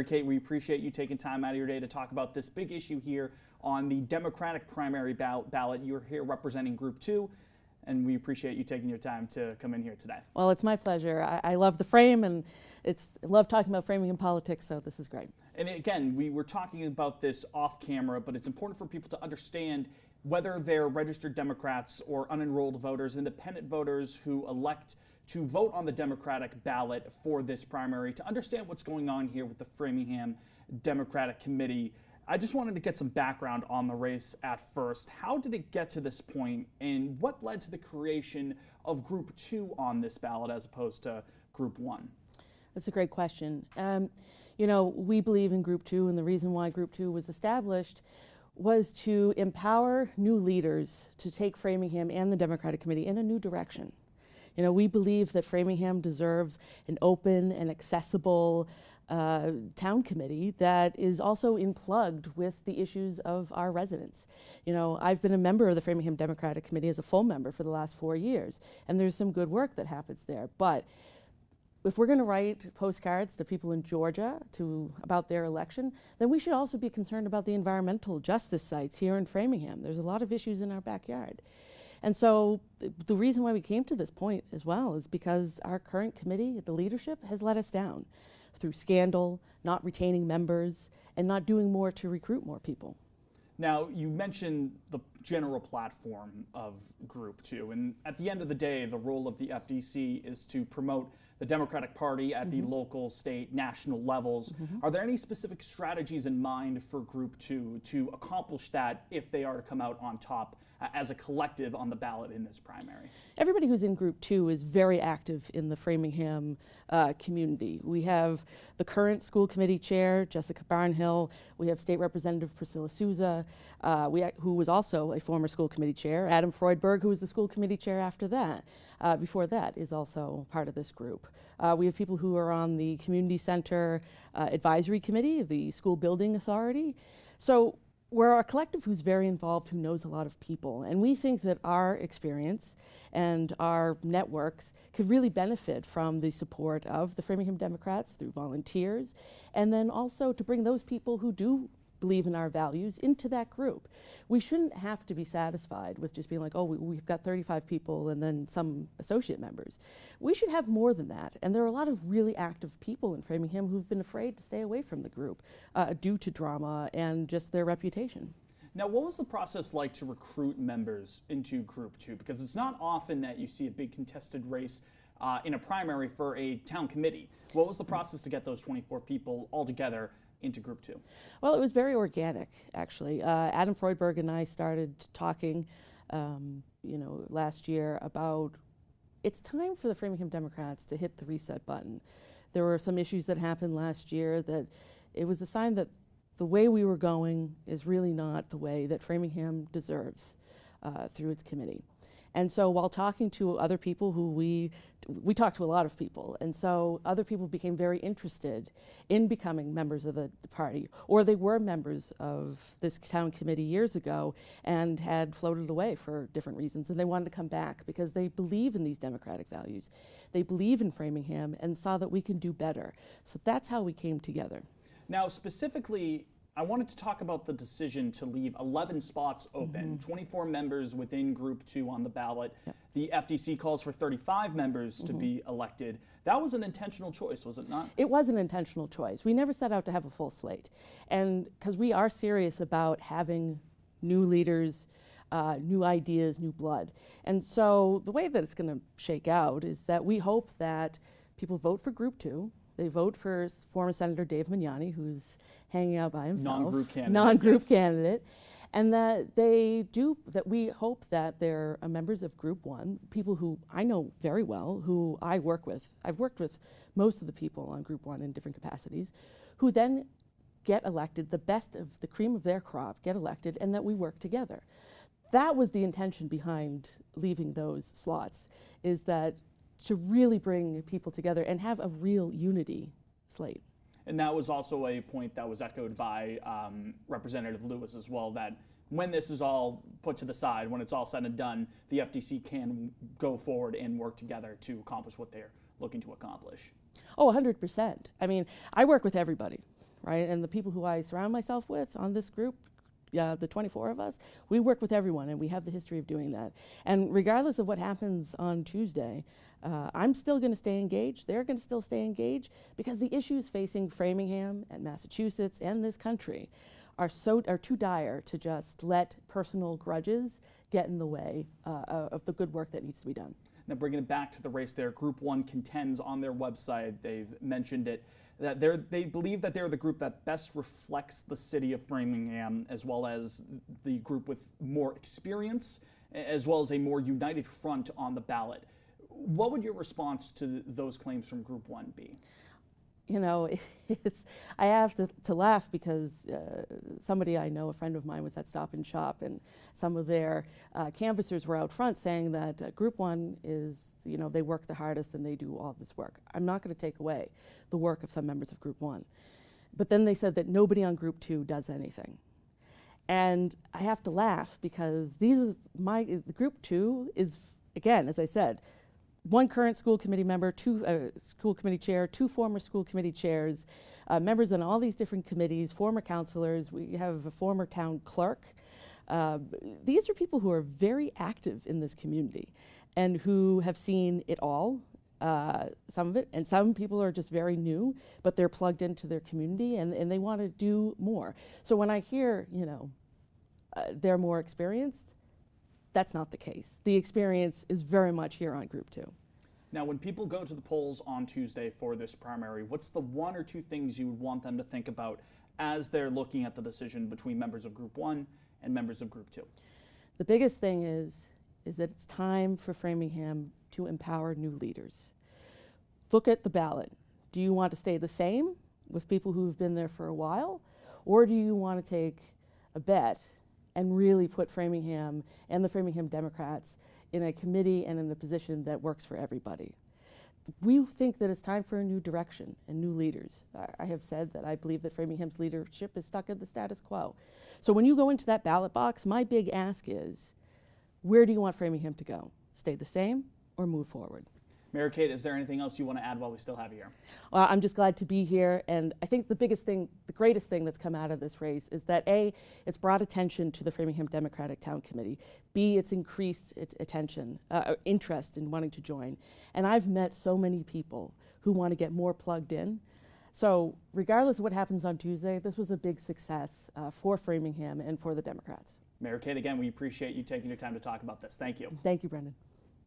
Kate, we appreciate you taking time out of your day to talk about this big issue here on the Democratic primary ballot. You're here representing Group 2, and we appreciate you taking your time to come in here today. Well, it's my pleasure. I love the frame, and I love talking about Framingham politics, so this is great. And again, we were talking about this off camera, but it's important for people to understand whether they're registered Democrats or unenrolled voters, independent voters who elect to vote on the Democratic ballot for this primary, to understand what's going on here with the Framingham Democratic Committee. I just wanted to get some background on the race at first. How did it get to this point, and what led to the creation of Group 2 on this ballot as opposed to Group 1? That's a great question. You know, we believe in Group 2, and the reason why Group 2 was established was to empower new leaders to take Framingham and the Democratic Committee in a new direction. You know, we believe that Framingham deserves an open and accessible town committee that is also plugged with the issues of our residents. You know, I've been a member of the Framingham Democratic Committee as a full member for the last 4 years, and there's some good work that happens there. But if we're going to write postcards to people in Georgia about their election, then we should also be concerned about the environmental justice sites here in Framingham. There's a lot of issues in our backyard. And so the reason why we came to this point as well is because our current committee, the leadership, has let us down through scandal, not retaining members, and not doing more to recruit more people. Now, you mentioned the general platform of Group 2, and at the end of the day, the role of the FDC is to promote the Democratic Party at the local, state, national levels. Are there any specific strategies in mind for Group 2 to accomplish that if they are to come out on top as a collective on the ballot in this primary? Everybody who's in Group 2 is very active in the Framingham community. We have the current school committee chair, Jessica Barnhill. We have State Representative Priscilla Souza, who was also a former school committee chair. Adam Freudberg, who was the school committee chair after that. Before that, is also part of this group. We have people who are on the Community Center Advisory Committee, the School Building Authority. So we're a collective who's very involved, who knows a lot of people. And we think that our experience and our networks could really benefit from the support of the Framingham Democrats through volunteers, and then also to bring those people who do believe in our values into that group. We shouldn't have to be satisfied with just being like, oh, we've got 35 people and then some associate members. We should have more than that. And there are a lot of really active people in Framingham who've been afraid to stay away from the group due to drama and just their reputation. Now, what was the process like to recruit members into Group 2? Because it's not often that you see a big contested race in a primary for a town committee. What was the process to get those 24 people all together into Group 2? Well, it was very organic, actually. Adam Freudberg and I started talking, last year about it's time for the Framingham Democrats to hit the reset button. There were some issues that happened last year that it was a sign that the way we were going is really not the way that Framingham deserves through its committee. And so while talking to other people who we talked to a lot of people, and so other people became very interested in becoming members of the party, or they were members of this town committee years ago and had floated away for different reasons, and they wanted to come back because they believe in these democratic values. They believe in Framingham and saw that we can do better. So that's how we came together. Now, specifically, I wanted to talk about the decision to leave 11 spots open, 24 members within Group 2 on the ballot. Yep. The FDC calls for 35 members to be elected. That was an intentional choice, was it not? It was an intentional choice. We never set out to have a full slate. And because we are serious about having new leaders, new ideas, new blood. And so the way that it's going to shake out is that we hope that people vote for Group 2. They vote for former Senator David Magnani, who's hanging out by himself. Non-group candidate. And that we hope that they're members of Group 1, people who I know very well, who I work with. I've worked with most of the people on Group 1 in different capacities, who then get elected, the best of the cream of their crop get elected, and that we work together. That was the intention behind leaving those slots, is that to really bring people together and have a real unity slate. And that was also a point that was echoed by Representative Lewis as well, that when this is all put to the side, when it's all said and done, the FDC can go forward and work together to accomplish what they're looking to accomplish. Oh, 100%. I mean, I work with everybody, right? And the people who I surround myself with on this group, the 24 of us, we work with everyone, and we have the history of doing that. And regardless of what happens on Tuesday, I'm still going to stay engaged. They're going to still stay engaged, because the issues facing Framingham and Massachusetts and this country are too dire to just let personal grudges get in the way of the good work that needs to be done. Now, bringing it back to the race there, Group 1 contends on their website. They've mentioned it, that they believe that they're the group that best reflects the city of Framingham, as well as the group with more experience, as well as a more united front on the ballot. What would your response to those claims from Group 1 be? You know, I have to laugh, because somebody I know, a friend of mine, was at Stop and Shop, and some of their canvassers were out front saying that Group 1 is, they work the hardest and they do all this work. I'm not going to take away the work of some members of Group 1. But then they said that nobody on Group 2 does anything. And I have to laugh, because Group 2 is, again, as I said, one current school committee member, two school committee chair, two former school committee chairs, members on all these different committees, former counselors. We have a former town clerk. These are people who are very active in this community and who have seen it all, some of it, and some people are just very new, but they're plugged into their community, and they want to do more. So when I hear, they're more experienced, that's not the case. The experience is very much here on Group 2. Now, when people go to the polls on Tuesday for this primary, what's the one or two things you would want them to think about as they're looking at the decision between members of Group 1 and members of Group 2? The biggest thing is that it's time for Framingham to empower new leaders. Look at the ballot. Do you want to stay the same with people who've been there for a while, or do you want to take a bet and really put Framingham and the Framingham Democrats in a committee and in a position that works for everybody? We think that it's time for a new direction and new leaders. I have said that I believe that Framingham's leadership is stuck in the status quo. So when you go into that ballot box, my big ask is, where do you want Framingham to go? Stay the same or move forward? Mary Kate, is there anything else you want to add while we still have you here? I'm just glad to be here, and I think the biggest thing, the greatest thing that's come out of this race is that A, it's brought attention to the Framingham Democratic Town Committee. B, it's increased interest in wanting to join. And I've met so many people who want to get more plugged in. So regardless of what happens on Tuesday, this was a big success for Framingham and for the Democrats. Mary Kate, again, we appreciate you taking your time to talk about this. Thank you. Thank you, Brendan.